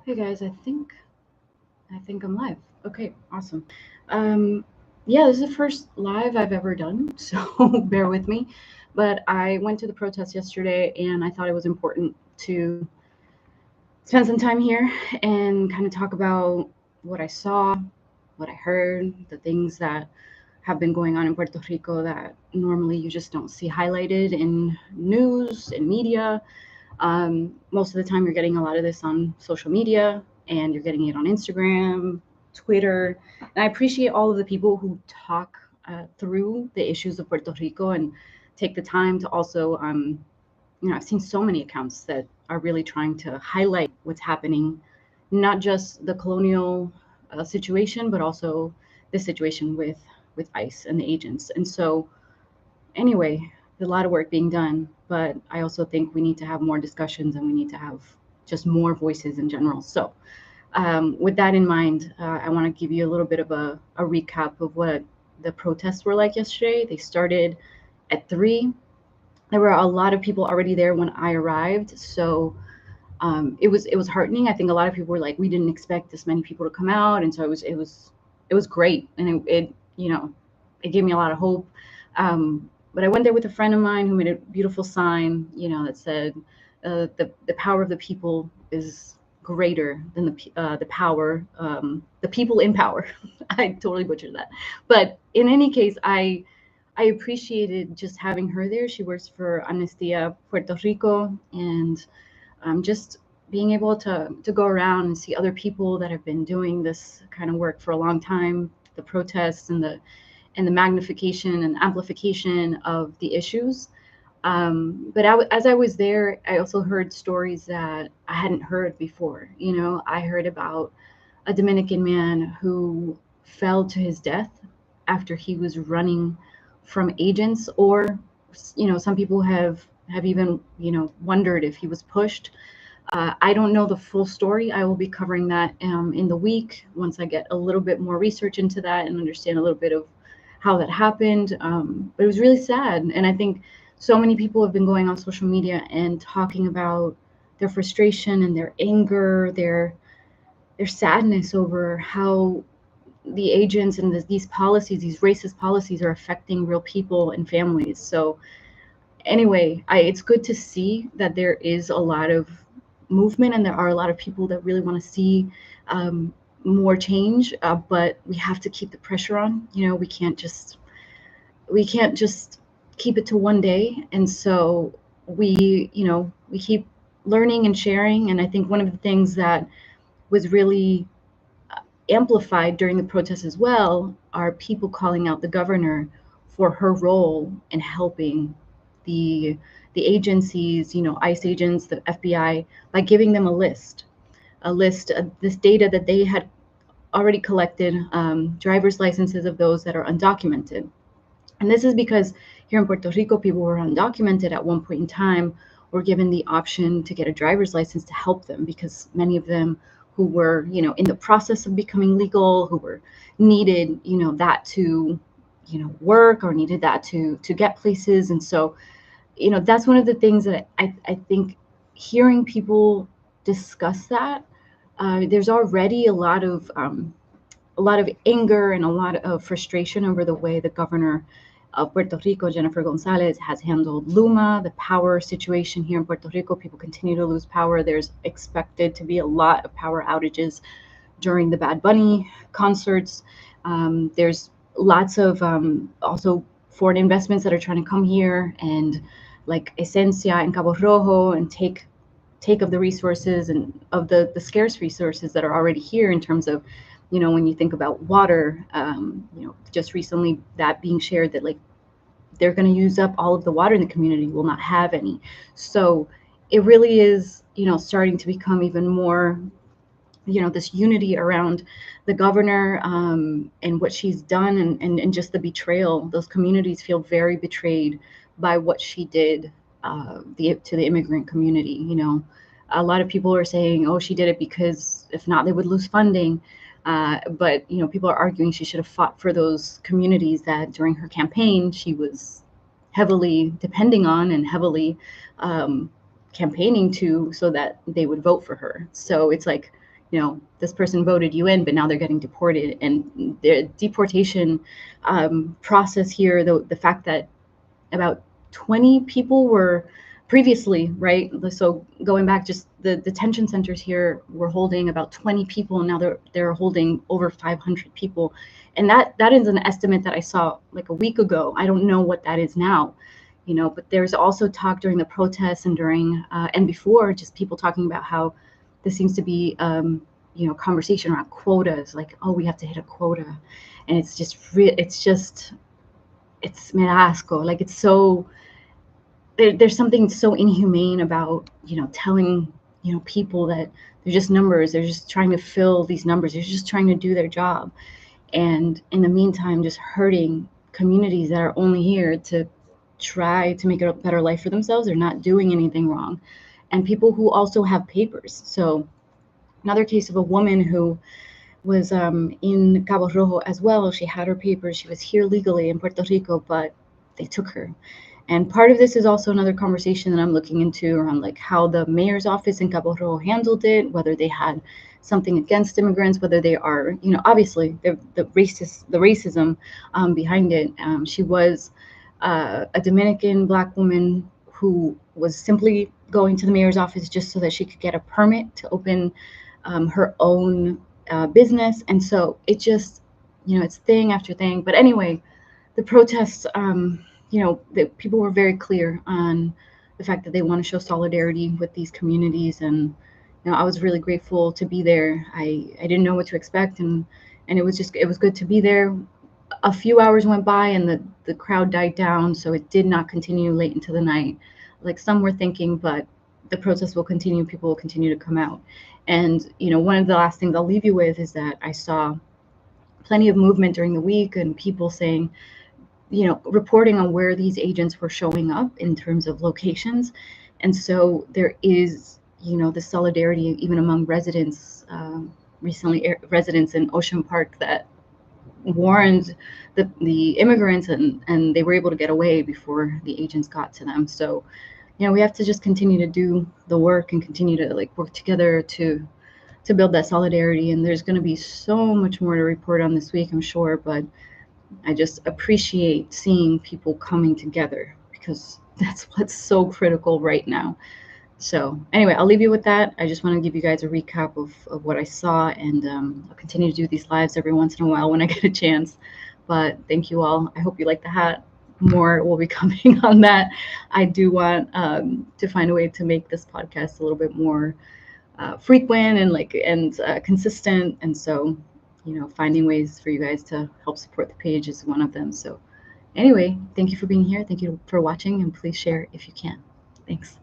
Hey guys, I think I'm live. Okay, awesome. Um, yeah, this is the first live I've ever done, so bear with me. But I went to the protest yesterday, and I thought it was important to spend some time here and kind of talk about what I saw, what I heard, the things that have been going on in Puerto Rico that normally you just don't see highlighted in news and media. Most of the time, you're getting a lot of this on social media and you're getting it on Instagram, Twitter. And I appreciate all of the people who talk through the issues of Puerto Rico and take the time to also, I've seen so many accounts that are really trying to highlight what's happening, not just the colonial situation, but also the situation with ICE and the agents. And so, anyway, there's a lot of work being done, but I also think we need to have more discussions and we need to have just more voices in general. So, with that in mind, I want to give you a little bit of a recap of what the protests were like yesterday. They started at 3. There were a lot of people already there when I arrived, so it was heartening. I think a lot of people were like, we didn't expect this many people to come out, and so it was great, and it gave me a lot of hope. But I went there with a friend of mine who made a beautiful sign, that said, the power of the people is greater than the power, the people in power. I totally butchered that, but in any case, I appreciated just having her there. She works for Amnistía Puerto Rico, and just being able to go around and see other people that have been doing this kind of work for a long time, the protests and the magnification and amplification of the issues. But as I was there, I also heard stories that I hadn't heard before. I heard about a Dominican man who fell to his death after he was running from agents, or some people have even wondered if he was pushed. I don't know the full story. I will be covering that in the week once I get a little bit more research into that and understand a little bit of how that happened. But it was really sad. And I think so many people have been going on social media and talking about their frustration and their anger, their sadness over how the agents and these policies, these racist policies, are affecting real people and families. So anyway, it's good to see that there is a lot of movement and there are a lot of people that really want to see more change, but we have to keep the pressure on. We can't just keep it to one day. And so we keep learning and sharing. And I think one of the things that was really amplified during the protests as well are people calling out the governor for her role in helping the agencies, ICE agents, the FBI, by giving them a list of this data that they had already collected, driver's licenses of those that are undocumented. And this is because here in Puerto Rico, people who were undocumented at one point in time were given the option to get a driver's license to help them, because many of them who were, in the process of becoming legal, who were needed, that to, work, or needed that to get places. And so, that's one of the things that I think hearing people discuss that, there's already a lot of anger and a lot of frustration over the way the governor of Puerto Rico, Jennifer Gonzalez, has handled Luma, the power situation here in Puerto Rico. People continue to lose power. There's expected to be a lot of power outages during the Bad Bunny concerts. There's lots of also foreign investments that are trying to come here, and like Esencia and Cabo Rojo, and take of the resources and of the scarce resources that are already here, in terms of, when you think about water, just recently that being shared that like they're going to use up all of the water in the community, will not have any. So it really is, starting to become even more, this unity around the governor, and what she's done, and just the betrayal. Those communities feel very betrayed by what she did to the immigrant community. A lot of people are saying, oh, she did it because if not, they would lose funding. But people are arguing she should have fought for those communities that during her campaign she was heavily depending on and heavily campaigning to, so that they would vote for her. So it's like, this person voted you in, but now they're getting deported. And the deportation process here, the fact that about 20 people were previously, right? So going back, just the detention centers here were holding about 20 people, and now they're holding over 500 people. And that is an estimate that I saw like a week ago. I don't know what that is now, but there's also talk during the protests and during and before, just people talking about how this seems to be conversation around quotas, like, oh, we have to hit a quota. And it's me da asco. Like, it's so there's something so inhumane about telling people that they're just numbers, they're just trying to fill these numbers, they're just trying to do their job, and in the meantime just hurting communities that are only here to try to make a better life for themselves. They're not doing anything wrong, and people who also have papers. So another case of a woman who was in Cabo Rojo as well. She had her papers. She was here legally in Puerto Rico, but they took her. And part of this is also another conversation that I'm looking into around like how the mayor's office in Cabo Rojo handled it, whether they had something against immigrants, whether they are, obviously the racism behind it. She was a Dominican Black woman who was simply going to the mayor's office just so that she could get a permit to open her own business. And so it just, it's thing after thing. But anyway, the protests, the people were very clear on the fact that they want to show solidarity with these communities. And, I was really grateful to be there. I didn't know what to expect. And it was good to be there. A few hours went by and the crowd died down. So it did not continue late into the night, like some were thinking, but the protest will continue. People will continue to come out. And, one of the last things I'll leave you with is that I saw plenty of movement during the week and people saying, reporting on where these agents were showing up in terms of locations. And so there is, the solidarity even among residents, recently residents in Ocean Park that warned the immigrants, and they were able to get away before the agents got to them. So, we have to just continue to do the work and continue to like work together to build that solidarity. And there's going to be so much more to report on this week, I'm sure, but I just appreciate seeing people coming together because that's what's so critical right now. So anyway, I'll leave you with that. I just want to give you guys a recap of what I saw, and I'll continue to do these lives every once in a while when I get a chance. But thank you all. I hope you like the hat. More will be coming on that. I do want to find a way to make this podcast a little bit more frequent and consistent. And so, finding ways for you guys to help support the page is one of them. So anyway, thank you for being here. Thank you for watching, and please share if you can. Thanks.